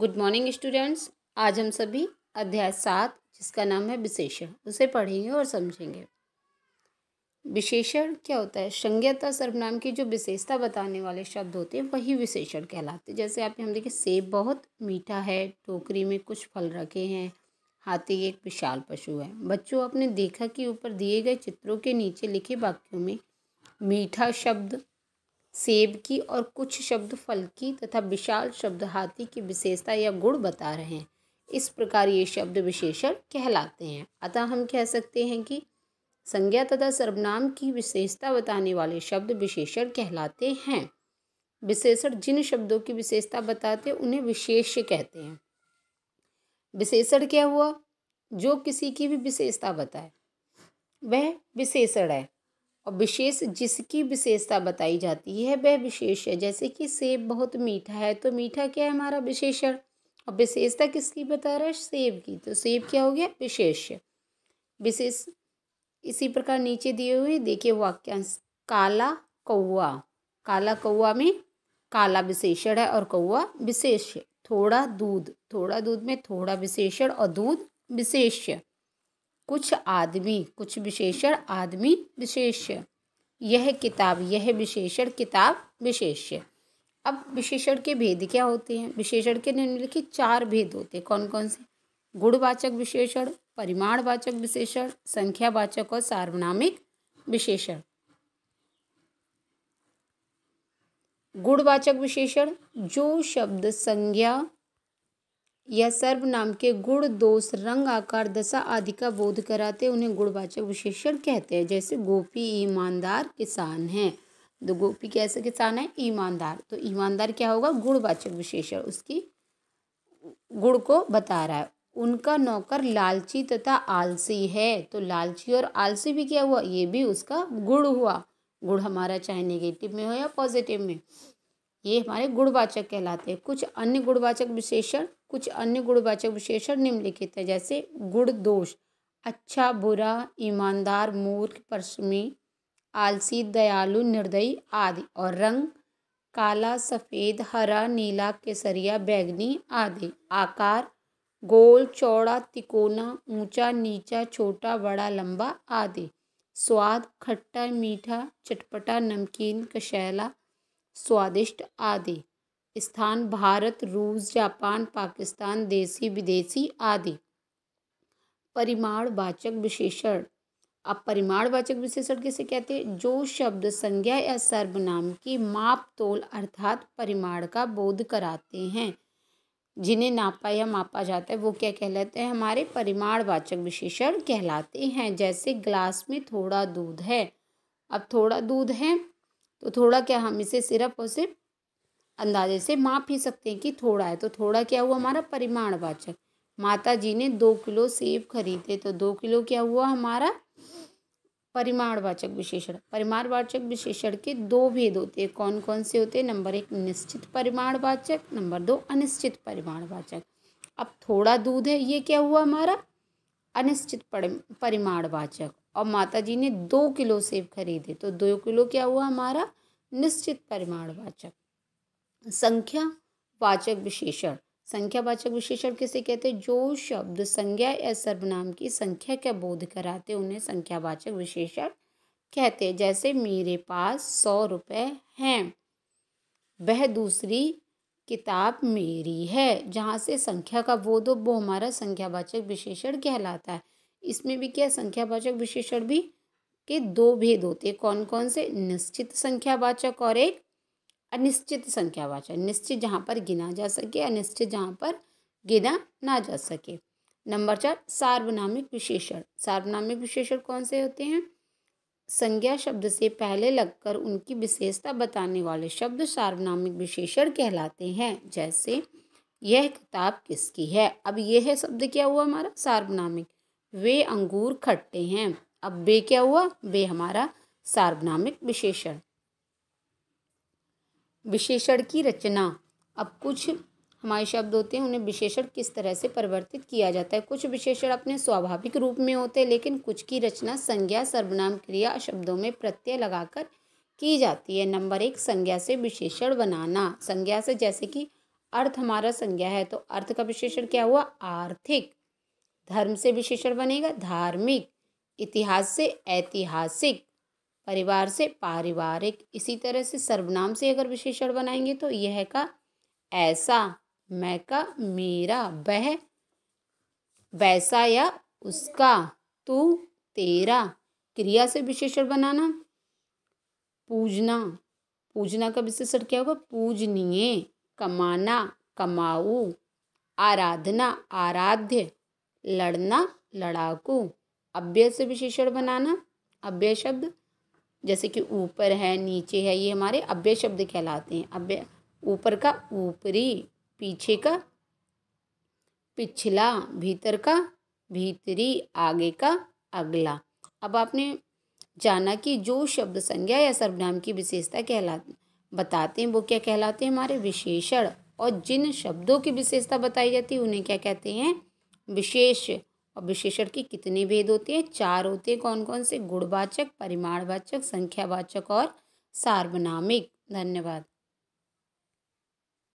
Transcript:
Good morning students. आज हम सभी अध्याय 7 जिसका नाम है विशेषण उसे पढ़ेंगे और समझेंगे। विशेषण क्या होता है? संज्ञा तथा सर्वनाम की जो विशेषता बताने वाले शब्द होते हैं वही विशेषण कहलाते हैं। जैसे आप हम देखिए, सेब बहुत मीठा है, टोकरी में कुछ फल रखे हैं, हाथी एक विशाल पशु है। बच्चों, आपने देखा कि ऊपर दिए गए चित्रों के नीचे लिखे वाक्यों में मीठा शब्द सेब की और कुछ शब्द फल की तथा विशाल शब्द हाथी की विशेषता या गुण बता रहे हैं। इस प्रकार ये शब्द विशेषण कहलाते हैं। अतः हम कह सकते हैं कि संज्ञा तथा सर्वनाम की विशेषता बताने वाले शब्द विशेषण कहलाते हैं। विशेषण जिन शब्दों की विशेषता बताते हैं उन्हें विशेष्य कहते हैं। विशेषण क्या हुआ? जो किसी की भी विशेषता बताए वह विशेषण है, और विशेष जिसकी विशेषता बताई जाती है वह विशेष है। जैसे कि सेब बहुत मीठा है, तो मीठा क्या है? हमारा विशेषण। और विशेषता किसकी बता रहा है? सेब की। तो सेब क्या हो गया? विशेष्य, विशेष। इसी प्रकार नीचे दिए हुए देखिए वाक्यांश। काला कौआ, काला कौआ में काला विशेषण है और कौआ विशेष्य। थोड़ा दूध, थोड़ा दूध में थोड़ा विशेषण और दूध विशेष्य। कुछ आदमी, कुछ विशेषण आदमी विशेष्य। यह किताब, यह विशेषण किताब विशेष्य। अब विशेषण के भेद क्या होते हैं? विशेषण के निम्नलिखित 4 भेद होते हैं। कौन कौन से? गुणवाचक विशेषण, परिमाणवाचक विशेषण, संख्यावाचक और सार्वनामिक विशेषण। गुणवाचक विशेषण, जो शब्द संज्ञा या सर्वनाम के गुण, दोष, रंग, आकार, दशा आदि का बोध कराते उन्हें गुणवाचक विशेषण कहते हैं। जैसे गोपी ईमानदार किसान है। तो गोपी कैसे किसान है? ईमानदार। तो ईमानदार क्या होगा? गुणवाचक विशेषण, उसकी गुण को बता रहा है। उनका नौकर लालची तथा आलसी है। तो लालची और आलसी भी क्या हुआ? ये भी उसका गुण हुआ। गुण हमारा चाहे नेगेटिव में हो या पॉजिटिव में, ये हमारे गुणवाचक कहलाते हैं। कुछ अन्य गुणवाचक विशेषण, कुछ अन्य गुणवाचक विशेषण निम्नलिखित है। जैसे गुण दोष, अच्छा बुरा, ईमानदार मूर्ख परिश्रमी, आलसी दयालु निर्दयी आदि। और रंग, काला सफ़ेद हरा नीला केसरिया बैंगनी आदि। आकार, गोल चौड़ा तिकोना, ऊंचा नीचा छोटा बड़ा लंबा आदि। स्वाद, खट्टा मीठा चटपटा नमकीन कशैला स्वादिष्ट आदि। स्थान, भारत रूस जापान पाकिस्तान देसी विदेशी आदि। परिमाणवाचक विशेषण। अब परिमाणवाचक विशेषण किसे कहते हैं? जो शब्द संज्ञा या सर्वनाम की माप तोल अर्थात परिमाण का बोध कराते हैं, जिन्हें नापा या मापा जाता है वो क्या कहलाते हैं? हमारे परिमाणवाचक विशेषण कहलाते हैं। जैसे ग्लास में थोड़ा दूध है। अब थोड़ा दूध है तो थोड़ा क्या, हम इसे सिर्फ और सिर्फ अंदाजे से माप ही सकते हैं कि थोड़ा है। तो थोड़ा क्या हुआ? हमारा परिमाणवाचक। माता जी ने 2 किलो सेब खरीदे, तो 2 किलो क्या हुआ? हमारा परिमाणवाचक विशेषण। परिमाणवाचक विशेषण के 2 भेद होते हैं। कौन कौन से होते हैं? नंबर 1 निश्चित परिमाणवाचक, नंबर 2 अनिश्चित परिमाणवाचक। अब थोड़ा दूध है, ये क्या हुआ? हमारा अनिश्चित परिमाणवाचक। और माता जी ने 2 किलो सेब खरीदे, तो 2 किलो क्या हुआ? हमारा निश्चित परिमाणवाचक। संख्यावाचक विशेषण। संख्यावाचक विशेषण किसे कहते हैं? जो शब्द संज्ञा या सर्वनाम की संख्या का बोध कराते उन्हें संख्यावाचक विशेषण कहते हैं। जैसे मेरे पास 100 रुपये हैं, वह दूसरी किताब मेरी है। जहाँ से संख्या का बोध हो वो हमारा संख्यावाचक विशेषण कहलाता है। इसमें भी क्या, संख्यावाचक विशेषण भी के 2 भेद होते हैं। कौन कौन से? निश्चित संख्यावाचक और एक अनिश्चित संख्यावाचक। निश्चित जहाँ पर गिना जा सके, अनिश्चित जहाँ पर गिना ना जा सके। नंबर 4 सार्वनामिक विशेषण। सार्वनामिक विशेषण कौन से होते हैं? संज्ञा शब्द से पहले लगकर उनकी विशेषता बताने वाले शब्द सार्वनामिक विशेषण कहलाते हैं। जैसे यह किताब किसकी है? अब यह शब्द क्या हुआ? हमारा सार्वनामिक। वे अंगूर खट्टे हैं। अब वे क्या हुआ? वे हमारा सार्वनामिक विशेषण। विशेषण की रचना। अब कुछ हमारे शब्द होते हैं, उन्हें विशेषण किस तरह से परिवर्तित किया जाता है। कुछ विशेषण अपने स्वाभाविक रूप में होते हैं, लेकिन कुछ की रचना संज्ञा सर्वनाम क्रिया शब्दों में प्रत्यय लगाकर की जाती है। नंबर 1 संज्ञा से विशेषण बनाना। संज्ञा से, जैसे कि अर्थ हमारा संज्ञा है तो अर्थ का विशेषण क्या हुआ? आर्थिक। धर्म से विशेषण बनेगा धार्मिक। इतिहास से ऐतिहासिक। परिवार से पारिवारिक। इसी तरह से सर्वनाम से अगर विशेषण बनाएंगे तो यह का ऐसा, मैं का मेरा, वह वैसा या उसका, तू तेरा। क्रिया से विशेषण बनाना पूजना। पूजना का विशेषण क्या होगा? पूजनीय। कमाना कमाऊ। आराधना आराध्य। लड़ना लड़ाकू। अव्यय से विशेषण बनाना अव्यय शब्द जैसे कि ऊपर है, नीचे है, ये हमारे अव्यय शब्द कहलाते हैं। अव्यय ऊपर का ऊपरी, पीछे का पिछला, भीतर का भीतरी, आगे का अगला। अब आपने जाना कि जो शब्द संज्ञा या सर्वनाम की विशेषता बताते हैं वो क्या कहलाते हैं? हमारे विशेषण। और जिन शब्दों की विशेषता बताई जाती है उन्हें क्या कहते हैं? विशेष। और विशेषण के कितने भेद होते हैं? 4 होते हैं। कौन कौन से? गुणवाचक, परिमाणवाचक, संख्यावाचक और सार्वनामिक। धन्यवाद।